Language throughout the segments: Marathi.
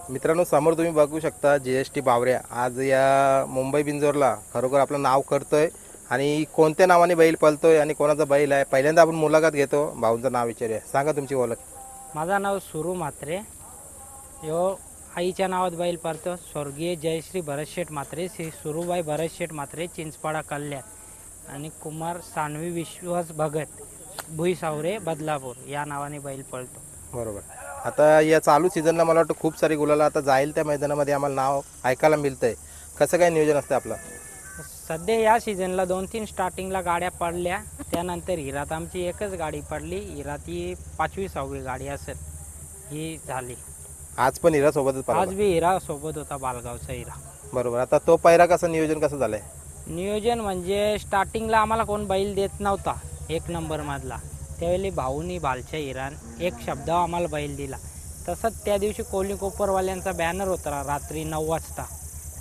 मित्रांनो, समोर तुम्ही बघू शकता GST बावऱ्या आज या मुंबई बिंजोरला खरोखर आपलं नाव करतोय आणि कोणत्या नावाने बैल पळतोय आणि कोणाचा बैल आहे पहिल्यांदा आपण मुलाखत घेतो. भाऊंचं नाव विचारूया. सांगा तुमची ओळख. माझं नाव सुरू म्हात्रे. यो आईच्या नावात बैल पळतो. स्वर्गीय जयश्री भरतशेठ म्हात्रे, श्री सुरूबाई भरतशेठ म्हात्रे, चिंचपाडा कल्याण आणि कुमार सानवी विश्वास भगत भुईसावरे बदलापूर या नावाने बैल पळतो. बरोबर. आता या चालू सीझनला मला वाटतं खूप सारी गुलाला आता जाईल त्या मैदानामध्ये आम्हाला नाव ऐकायला मिळतंय. कसं काय नियोजन असतं आपलं? सध्या या सीझनला 2-3 स्टार्टिंगला गाड्या पडल्या. त्यानंतर हिरात आमची एकच गाडी पडली. हिरात ही 5वी-6वी गाडी असेल ही झाली. आज पण हिरा सोबतच आज पळाला. बी हिरा सोबत होता, बालगावचा हिरा. बरोबर. आता तो पैरा कसं नियोजन कसं झालंय? नियोजन म्हणजे स्टार्टिंगला आम्हाला कोण बैल देत नव्हता 1 नंबरमधला. त्यावेळी भाऊनी भालच्या हिरान एक शब्द आम्हाला बैल दिला. तसंच त्या दिवशी कोहली कोपरवाल्यांचा बॅनर होता रात्री 9 वाजता.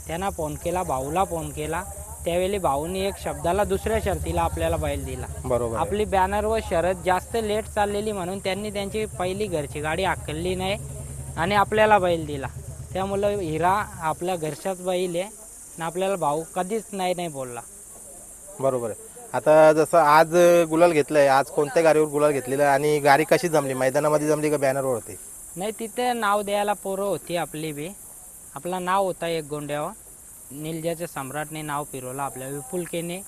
त्यांना फोन केला, भाऊला फोन केला. त्यावेळी भाऊनी एक शब्दाला दुसऱ्या शर्तीला आपल्याला बैल दिला. बरोबर. आपली बॅनरवर शर्यत जास्त लेट चाललेली म्हणून त्यांनी त्यांची पहिली घरची गाडी हाकलली नाही आणि आपल्याला बैल दिला. त्यामुळं हिरा आपल्या घरच्याच बैल आहे आणि आपल्याला भाऊ कधीच नाही बोलला. बरोबर आहे. आता जसं आज गुलाल घेतलंय, आज कोणत्या गाडीवर गुलाल घेतलेलं आहे आणि गाडी कशी जमली? मैदानामध्ये जमली का बॅनरवर होती? नाही, तिथे नाव द्यायला पोरं होती आपली बी. आपला नाव होता एक गोंड्यावर. निलजाच्या सम्राटने नाव फिरवलं आपल्या विपुलकेने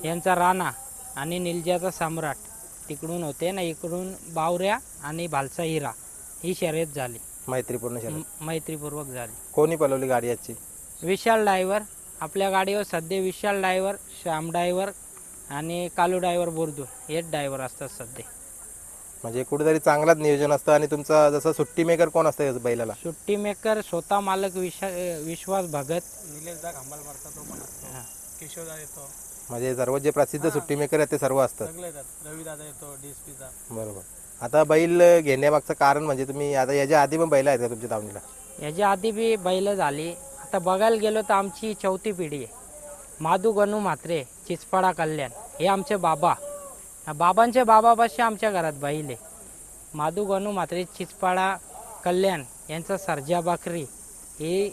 यांचा राणा आणि निलजाचा सम्राट तिकडून होते ना, इकडून बावऱ्या आणि भालचा हिरा ही शर्यत झाली. मैत्रीपूर्ण शर्यत. मैत्रीपूर्वक झाली. कोणी पळवली गाडी आजची? विशाल ड्रायव्हर. आपल्या गाडीवर सध्या विशाल ड्रायव्हर, श्याम ड्रायव्हर आणि कालू ड्रायव्हर बोरदूर हेच ड्रायव्हर असतात सध्या. म्हणजे कुठेतरी चांगलाच नियोजन असतं. आणि तुमचा जसं सुट्टी मेकर कोण असतं या बैलाला? सुट्टी मेकर स्वतः मालक विश्वास भगत. किशोरदा येतो, म्हणजे सर्व जे प्रसिद्ध सुट्टी मेकर आहेत ते सर्व असतात. सगळे येतात. रविदादा येतो, DSPचा. बरोबर. आता बैल घेण्यामागचं कारण म्हणजे तुम्ही आता याच्या आधी पण बैल आहेत का तुमच्या दावणीला? याच्या आधी बी बैल झाली. आता बघायला गेलो तर आमची 4थी पिढी आहे. माधू गणू म्हात्रे, चिचपाडा कल्याण हे आमचे बाबा. बाबांचे बाबापाशी आमच्या घरात बैल आहे. माधू गणू म्हात्रे, चिचपाडा कल्याण यांचा सर्जा बाकरी हे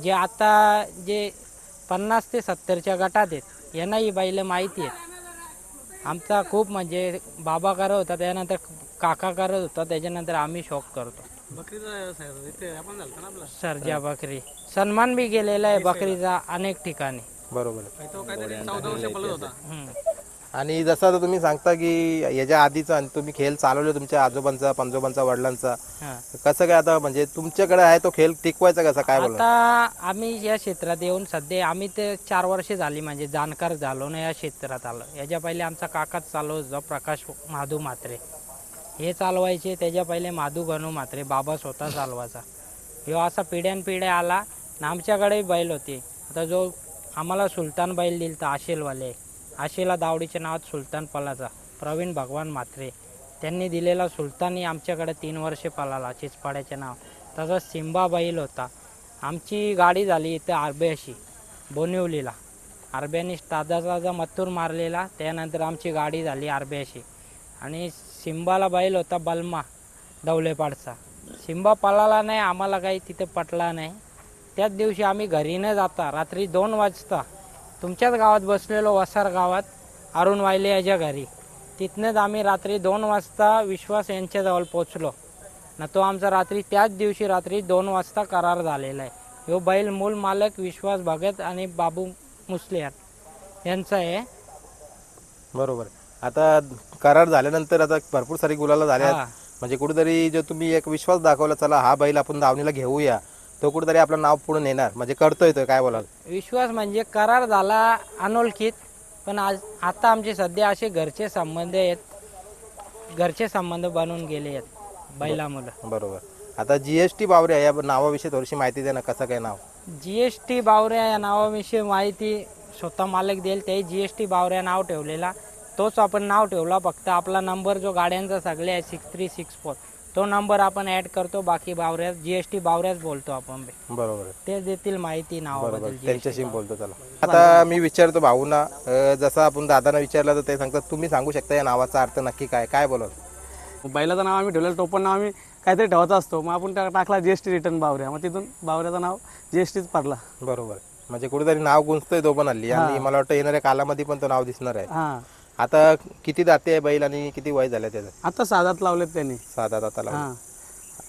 जे आता जे 50 ते 70च्या गटात आहेत यांना ही बैल माहिती आहेत. आमचा खूप म्हणजे बाबा करत होता, त्यानंतर काका करत होता, त्याच्यानंतर आम्ही शौक करतो. बकरीचा इथे आपण झालं ना आपला सर्जा बकरी सन्मान बी केलेला आहे बकरीचा अनेक ठिकाणी. बरोबर आहे. तो काहीतरी 14 वर्ष पळत होता. आणि जसं आता तुम्ही सांगता की याच्या आधीचा आणि तुम्ही खेळ चालवले तुमच्या आजोबांचा, पंजोबांचा, वडिलांचा, हां. कसं काय आता म्हणजे तुमच्याकडे आहे तो खेळ टिकवायचा कसा काय बोला? आता आम्ही या क्षेत्रात येऊन सध्या आम्ही ते 4 वर्ष झाली म्हणजे जाणकार झालो ना या क्षेत्रात आलो. याच्या पहिले आमचा काकाच चालवत होता, प्रकाश माधू म्हात्रे हे चालवायचे. त्याच्या पहिले माधू गणू म्हात्रे बाबा स्वतः चालवायचा. ह्यो असा पिढ्यानपिढ्या आला आणि आमच्याकडे बैल होते. आता जो आम्हाला सुलतान बैल दिल तर आशेलवाले, आशेला दावडीच्या नावात सुलतान पलाचा प्रवीण भगवान म्हात्रे त्यांनी दिलेला सुलतानही आमच्याकडे 3 वर्षे पळाला चिचपाड्याच्या नाव. तसा सिंबा बैल होता. आमची गाडी झाली इथं आरब्याशी बोनिवलीला. आरब्याने ताजा मत्तूर मारलेला. त्यानंतर आमची गाडी झाली आरब्याशी. आणि सिंबाला बैल होता बलमा दौलेपाडचा. सिंबा पळाला नाही, आम्हाला काही तिथे पटला नाही. त्याच दिवशी आम्ही घरी न जाता रात्री 2 वाजता तुमच्याच गावात बसलेलो वसार गावात अरुण वायले याच्या घरी. तिथनंच आम्ही रात्री 2 वाजता विश्वास यांच्याजवळ पोचलो ना. तो आमचा रात्री त्याच दिवशी रात्री 2 वाजता करार झालेला आहे. ह्यो बैल मूल मालक विश्वास भगत आणि बाबू मुसलियार यांचा आहे. बरोबर. आता करार झाल्यानंतर आता भरपूर सारी गुलाला झाल्या हा. म्हणजे कुठेतरी जो तुम्ही एक विश्वास दाखवला, चला हा बैल आपण दावणीला घेऊया, तो कुठेतरी आपलं नाव पुढे नेणार म्हणजे करतोय तो. काय बोलाल? विश्वास म्हणजे करार झाला अनोळखीत, पण आज आता आमचे सध्या असे घरचे संबंध आहेत, घरचे संबंध बनून गेले आहेत बैलामुळं. बरोबर. आता GST बावऱ्या या नावाविषयी थोडीशी माहिती द्या ना. कसं काय नाव? GST बावऱ्या या नावाविषयी माहिती स्वतः मालक देईल. ते GST बावऱ्या नाव ठेवलेला तोच आपण नाव ठेवला. फक्त आपला नंबर जो गाड्यांचा सगळे आहे 6364 तो नंबर आपण ऍड करतो. बाकी बावऱ्या GST बावऱ्याच बोलतो आपण. बरोबर. ते देतील माहिती बरोबर. नावाबद्दल. त्यांच्याशी बोलतो. चला आता मी विचारतो भाऊना. जसं आपण दादांना विचारलं तर ते सांगतात तुम्ही सांगू शकता या नावाचा अर्थ नक्की काय? काय बोलत? बैलाचं नाव आम्ही ठेवलेलं टोपण नाव आम्ही काहीतरी ठेवायचा असतो, मग आपण टाकला GST रिटर्न बावऱ्या, मग तिथून बावऱ्याचं नाव GSTच पडला. बरोबर. म्हणजे कुठेतरी नाव गुंजतोय तो पण हल्ली, आणि मला वाटतं येणाऱ्या कालामध्ये पण तो नाव दिसणार आहे. हां, आता किती दाते आहे बैल आणि किती वय झालं त्याचं? आता 6 दात लावलेत त्यांनी. 6 दात लावले. हां,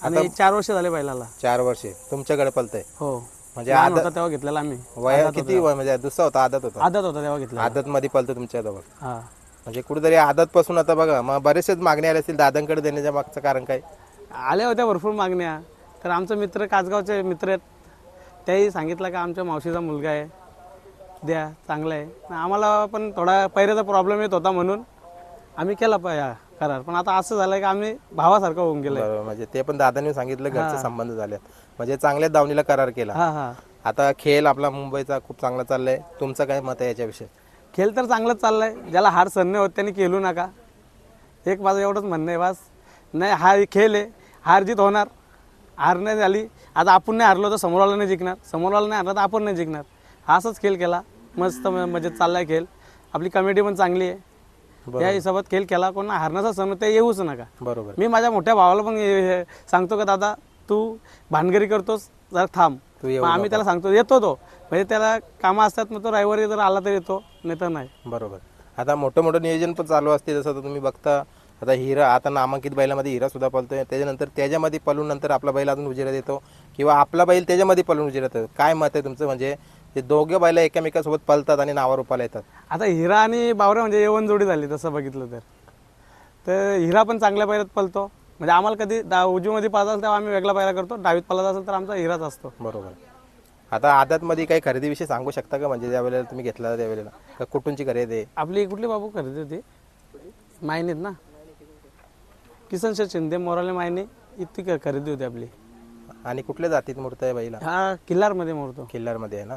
आणि 4 वर्ष झाले बैलाला. 4 वर्षे तुमच्याकडे पलतंय. हो, म्हणजे लहान आदत होता तेव्हा घेतलेला आम्ही. वय किती वय, म्हणजे दुसरा होता आदत होता? आदत होता तेव्हा घेतला. आदत मध्ये पलतो तुमच्याजवळ. हां, म्हणजे कुठेतरी आदत पासून आता बघा मग बरेचसेच मागणी आले असतील दादांकडे देण्याच्या मागचं कारण काय? आल्या होत्या भरपूर मागण्या. तर आमचे मित्र, कासगावचे मित्र आहेत, त्याही सांगितलं का आमच्या मावशीचा मुलगा आहे, द्या, चांगला आहे. आम्हाला पण थोडा पहिल्याचा प्रॉब्लेम येत होता म्हणून आम्ही केला करार. पण आता असं झालं की आम्ही भावासारखं होऊन गेलो. बरोबर. म्हणजे ते पण दादांनी सांगितलं घरचे संबंध झाले, म्हणजे चांगल्याच दावणीला करार केला. हां हां, आता खेळ आपला मुंबईचा खूप चांगला चाललाय, तुमचं काय मत आहे याच्याविषयी? खेळ तर चांगलंच चाललाय. ज्याला हार सहन नाही होत त्यांनी खेळू नका, एक माझं एवढंच म्हणणं आहे. बस नाही, हा खेळ आहे, हार जीत होणार. हार नाही झाली, आता आपण नाही हारलो तर समोरवाला नाही जिंकणार, समोरवाला नाही हारला तर आपण नाही जिंकणार. हा असंच खेळ केला, मस्त मजेत चाललाय खेळ. आपली कमिटी पण चांगली आहे. या हिशोबात खेळ केला, कोण हारण्याचा सण ते येऊच नका. बरोबर. मी माझ्या मोठ्या भावाला पण सांगतो का दादा तू भानगरी करतोस, जरा थांब. तू येऊ मग आम्ही त्याला सांगतो, येतो तो, म्हणजे त्याला कामं असतात, मग तो रविवारी जर आला तर येतो, नाही तर नाही. बरोबर. आता मोठं नियोजन पण चालू असते, जसं आता तुम्ही बघता आता हिरा, आता नामांकित बैलामध्ये हिरा सुद्धा पळतोय, त्याच्यानंतर त्याच्यामध्ये पळून नंतर आपला बैल अजून उजेरात येतो, किंवा आपला बैल त्याच्यामध्ये पळून उजेरात येतो. काय मत आहे तुमचं? म्हणजे ते दोघे बैल एकमेकासोबत पळतात आणि नावा रूपाला येतात. आता हिरा आणि बावरा म्हणजे येवण जोडी झाली तसं बघितलं तर हिरा पण चांगल्या पायऱ्यात पळतो. म्हणजे आम्हाला कधी उजवीमध्ये पाळत असेल तेव्हा आम्ही वेगळा पायरा करतो, डावीत पाळत असेल तर आमचा हिराच असतो. बरोबर. आता आदतमध्ये काही खरेदीविषयी सांगू शकता का? म्हणजे ज्या वेळेला तुम्ही घेतला त्यावेळेला का कुठूनची खरेदी आहे? आपली कुठली बाबू खरेदी होती? मायनीत ना, किसन शेठ शिंदे मोराले मायनी इतकी खरेदी होती आपली. आणि कुठल्या जातीत मूर्त आहे बैला? हा किल्लारमध्ये मोडतो. किल्लारमध्ये आहे ना.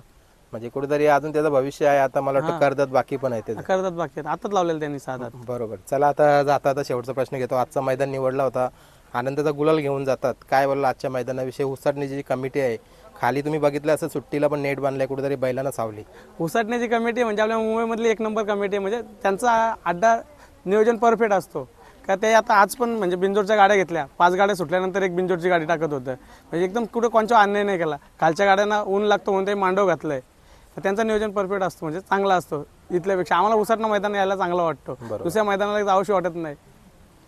म्हणजे कुठेतरी अजून त्याचं भविष्य आहे. आता मला वाटतं कर्जत बाकी पण आहे त्याचं. करतात बाकी आताच लावलेलं त्यांनी 6 दात. बरोबर. चला आता आता शेवटचा प्रश्न घेतो. आजचा मैदान निवडला होता, आनंदाचा गुलाल घेऊन जातात, काय बोलला आजच्या मैदानाविषयी? उसाटण्याची जी कमिटी आहे खाली तुम्ही बघितलं असं सुट्टीला पण नेट बांधलाय, कुठेतरी बैलांना सावली. उसाटण्याची कमिटी म्हणजे आपल्या मुंबईमधली 1 नंबर कमिटी आहे. म्हणजे त्यांचा अड्डा नियोजन परफेक्ट असतो का. ते आता आज पण म्हणजे बिंजोरच्या गाड्या घेतल्या, 5 गाड्या सुटल्यानंतर एक बिंजोरची गाडी टाकत होतं. म्हणजे एकदम कुठे कोणचा अन्याय नाही केला. खालच्या गाड्यांना ऊन लागतो म्हणून ते मांडव घातलंय. तर त्यांचं नियोजन परफेक्ट असतो, म्हणजे चांगला असतो. इथल्यापेक्षा आम्हाला उसाटणं मैदान यायला चांगला वाटतो, दुसऱ्या मैदानाला जाऊशी वाटत नाही.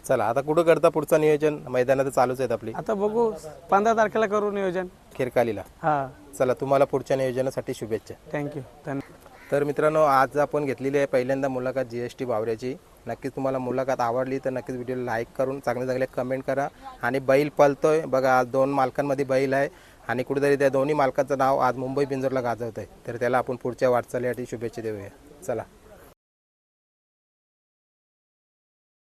चला आता कुठं करता पुढचं नियोजन? मैदानात चालूच आहेत आपली. आता बघू 15 तारखेला करू नियोजन खिरकालीला. हां, चला तुम्हाला पुढच्या नियोजनासाठी शुभेच्छा. थँक्यू. धन्यवाद. तर मित्रांनो, आज आपण घेतलेली आहे पहिल्यांदा मुलाखत GST बावऱ्याची. नक्कीच तुम्हाला मुलाखत आवडली तर नक्कीच व्हिडिओला लाईक करून चांगले कमेंट करा. आणि बैल पळतोय बघा, आज 2 मालकांमध्ये बैल आहे, आणि कुठेतरी त्या दोन्ही मालकाचं नाव आज मुंबई बिंजोरला गाजवत आहे. तर त्याला आपण पुढच्या वाटचालीसाठी शुभेच्छा देऊया. चला.